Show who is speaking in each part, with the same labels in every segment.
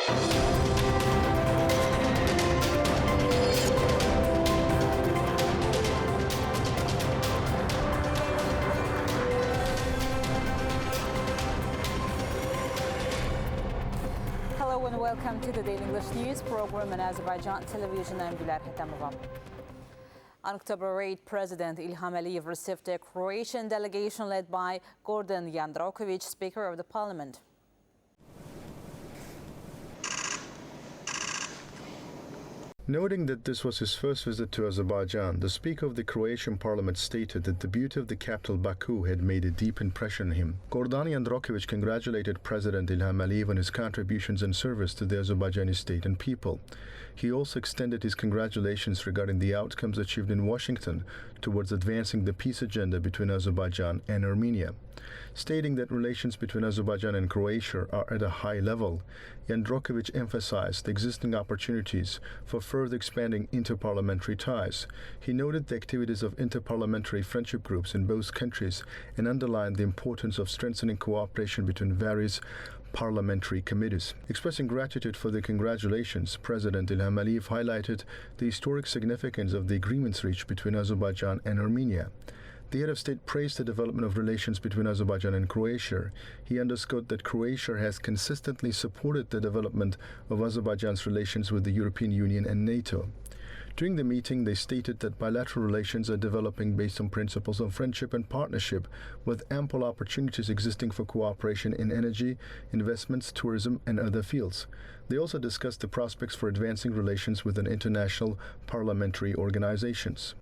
Speaker 1: Welcome to the Daily English News program on Azərbaycan Televiziyasının Gülər Hətamova. On October 8, President İlham received a Croatian delegation led by Gordan Jandroković, Speaker of the Parliament.
Speaker 2: Noting that this was his first visit to Azerbaijan, the Speaker of the Croatian Parliament stated that the beauty of the capital Baku had made a deep impression on him. Gordan Jandroković congratulated President İlham Aliyev on his contributions and service to the Azerbaijani state and people. He also extended his congratulations regarding the outcomes achieved in Washington towards advancing the peace agenda between Azerbaijan and Armenia. Stating that relations between Azerbaijan and Croatia are at a high level, Jandroković emphasized the existing opportunities for further expanding interparliamentary ties. He noted the activities of interparliamentary friendship groups in both countries and underlined the importance of strengthening cooperation between various parliamentary committees. Expressing gratitude for the congratulations, President İlham Aliyev highlighted the historic significance of the agreements reached between Azerbaijan and Armenia. The head of state praised the development of relations between Azerbaijan and Croatia. He underscored that Croatia has consistently supported the development of Azerbaijan's relations with the European Union and NATO. During the meeting, they stated that bilateral relations are developing based on principles of friendship and partnership, with ample opportunities existing for cooperation in energy, investments, tourism, and other fields. They also discussed the prospects for advancing relations with international parliamentary organizations.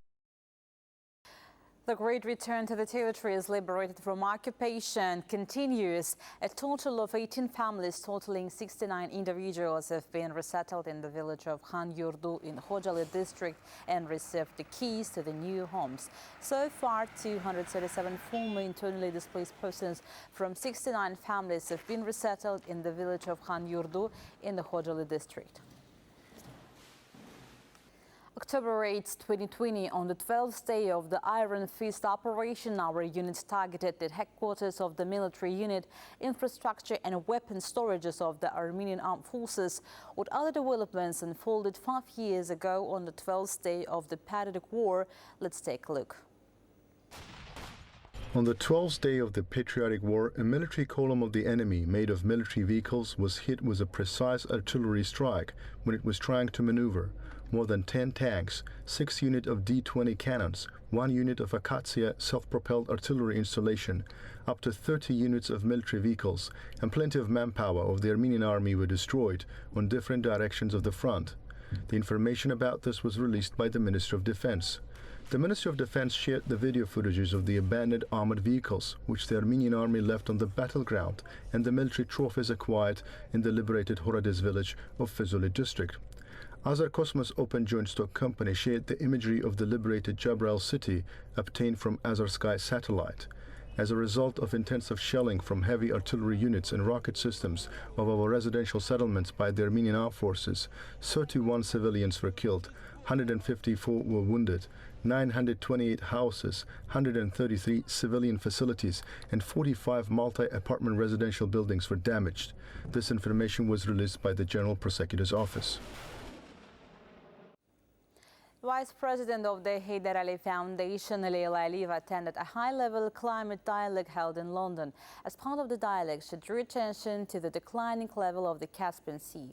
Speaker 1: The great return to the territories liberated from occupation continues. A total of 18 families totaling 69 individuals have been resettled in the village of Khan Yurdu in Khojalı district and received the keys to the new homes. So far, 237 former internally displaced persons from 69 families have been resettled in the village of Khan Yurdu in the Khojalı district. October 8, 2020, on the 12th day of the Iron Fist operation, our units targeted the headquarters of the military unit, infrastructure and weapon storages of the Armenian Armed Forces. What other developments unfolded 5 years ago on the 12th day of the Patriotic War? Let's take a look.
Speaker 2: On the 12th day of the Patriotic War, a military column of the enemy made of military vehicles was hit with a precise artillery strike when it was trying to maneuver. More than 10 tanks, 6 units of D-20 cannons, 1 unit of Akatsiya self-propelled artillery installation, up to 30 units of military vehicles, and plenty of manpower of the Armenian army were destroyed on different directions of the front. The information about this was released by the Ministry of Defense. The Ministry of Defense shared the video footages of the abandoned armored vehicles which the Armenian army left on the battleground and the military trophies acquired in the liberated Horades village of Fezuli district. Azercosmos Open Joint Stock Company shared the imagery of the liberated Jabrayil city obtained from Azarsky satellite. As a result of intensive shelling from heavy artillery units and rocket systems of our residential settlements by the Armenian armed forces, 31 civilians were killed, 154 were wounded, 928 houses, 133 civilian facilities, and 45 multi-apartment residential buildings were damaged. This information was released by the General Prosecutor's Office.
Speaker 1: Vice President of the Heydər Əliyev Foundation, Leyla Əliyev, attended a high-level climate dialogue held in London. As part of the dialogue, she drew attention to the declining level of the Caspian Sea.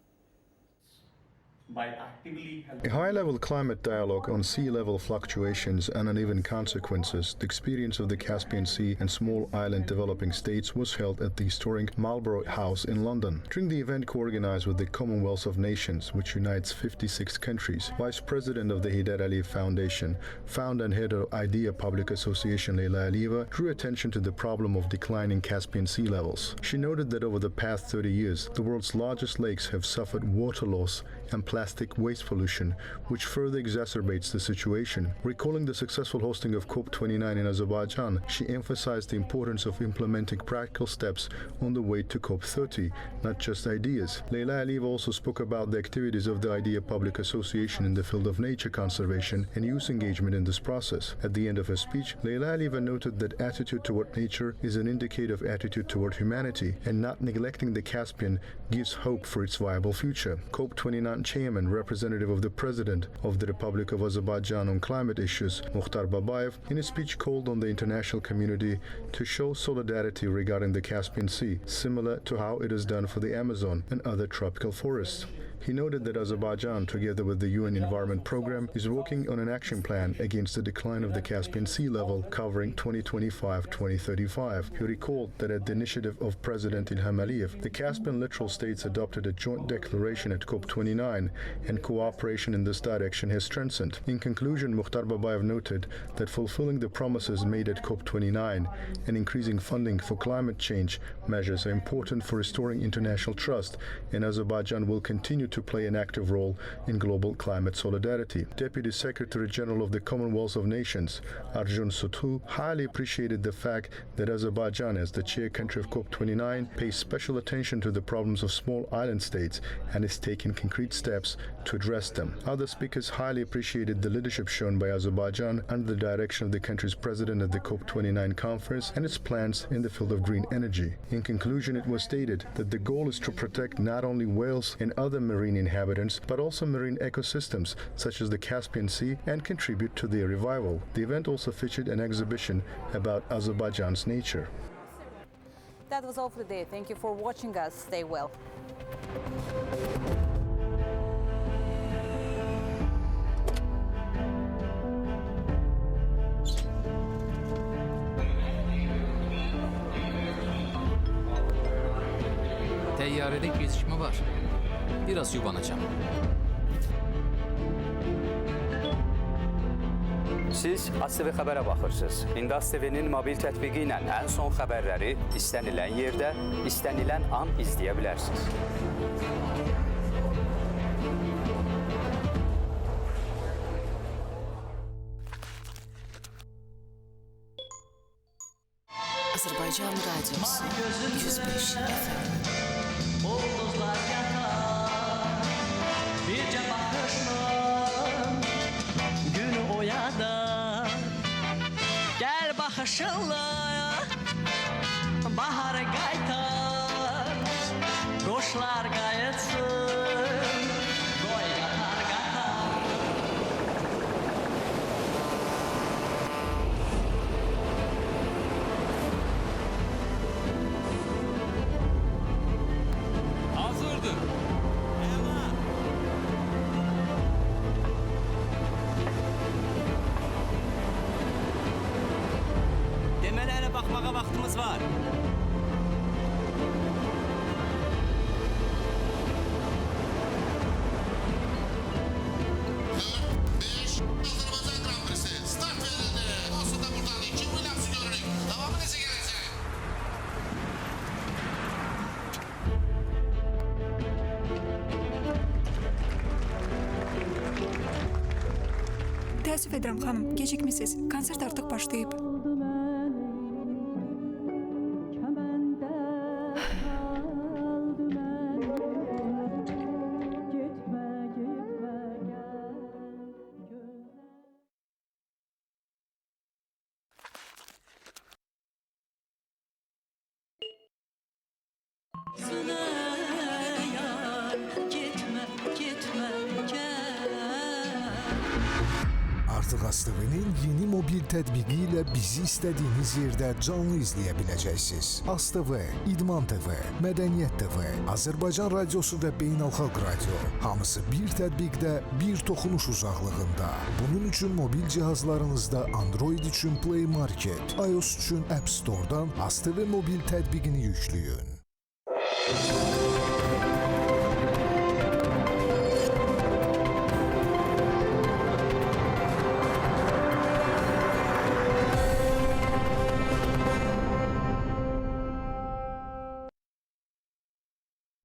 Speaker 2: A high-level climate dialogue on sea level fluctuations and uneven consequences, the experience of the Caspian Sea and small island developing states was held at the historic Marlborough House in London. During the event co-organized with the Commonwealth of Nations, which unites 56 countries, Vice President of the Heydər Əliyev Foundation, founder and head of IDEA Public Association Leyla Əliyev, drew attention to the problem of declining Caspian Sea levels. She noted that over the past 30 years, the world's largest lakes have suffered water loss and plastic waste pollution, which further exacerbates the situation. Recalling the successful hosting of COP29 in Azerbaijan, she emphasized the importance of implementing practical steps on the way to COP30, not just ideas. Leyla Aliyev also spoke about the activities of the IDEA Public Association in the field of nature conservation and youth engagement in this process. At the end of her speech, Leyla Aliyev noted that attitude toward nature is an indicator of attitude toward humanity, and not neglecting the Caspian gives hope for its viable future. COP29 chairman, representative of the President of the Republic of Azerbaijan on climate issues, Mukhtar Babayev, in a speech called on the international community to show solidarity regarding the Caspian Sea, similar to how it is done for the Amazon and other tropical forests. He noted that Azerbaijan, together with the UN Environment Programme, is working on an action plan against the decline of the Caspian Sea level covering 2025-2035. He recalled that at the initiative of President Ilham Aliyev, the Caspian littoral states adopted a joint declaration at COP29, and cooperation in this direction has strengthened. In conclusion, Mukhtar Babayev noted that fulfilling the promises made at COP29 and increasing funding for climate change measures are important for restoring international trust, and Azerbaijan will continue to play an active role in global climate solidarity. Deputy Secretary General of the Commonwealth of Nations, Arjun Suthu, highly appreciated the fact that Azerbaijan, as the chair country of COP29, pays special attention to the problems of small island states and is taking concrete steps to address them. Other speakers highly appreciated the leadership shown by Azerbaijan under the direction of the country's president at the COP29 conference and its plans in the field of green energy. In conclusion, it was stated that the goal is to protect not only whales and other marine inhabitants, but also marine ecosystems such as the Caspian Sea, and contribute to their revival. The event also featured an exhibition about Azerbaijan's nature.
Speaker 1: That was all for today. Thank you for watching us. Stay well.
Speaker 3: Təyyarədə gecikmə var. Biraz yubanacağım.
Speaker 4: Siz AzTV xəbərə baxırsınız. İndi AzTV-nin mobil tətbiqi ilə ən son xəbərləri istənilən yerdə, istənilən an izləyə bilərsiniz.
Speaker 5: Azərbaycan Radiosu 105 FM.
Speaker 6: Ulduzlar yatar, bircə baxışla günü oyadar. Gəl baxışınla baharı qaytar, quşlar qayıtsın, qoy qatar qatar.
Speaker 3: Hazırdır.
Speaker 6: Deməli hələ baxmağa vaxtımız var.
Speaker 7: Azərbaycan Grand Prix'si start verildi. Olsun da buradan 2 Williams'ı görürük. Devamı necə gələcək?
Speaker 8: Təəssüf edirəm xanım, gecikmisiniz. Konsert artıq başlayıb.
Speaker 9: Artıq AzTV-nin yeni mobil tətbiqi ilə bizi istədiyiniz yerdə canlı izləyə biləcəksiniz. AzTV, İdman TV, Mədəniyyət TV, Azərbaycan Radiosu və Beynəlxalq Radio. Hamısı bir tətbiqdə, bir toxunuş uzaqlığında. Bunun üçün mobil cihazlarınızda Android üçün Play Market, iOS üçün App Store-dan AzTV mobil tətbiqini yükləyin.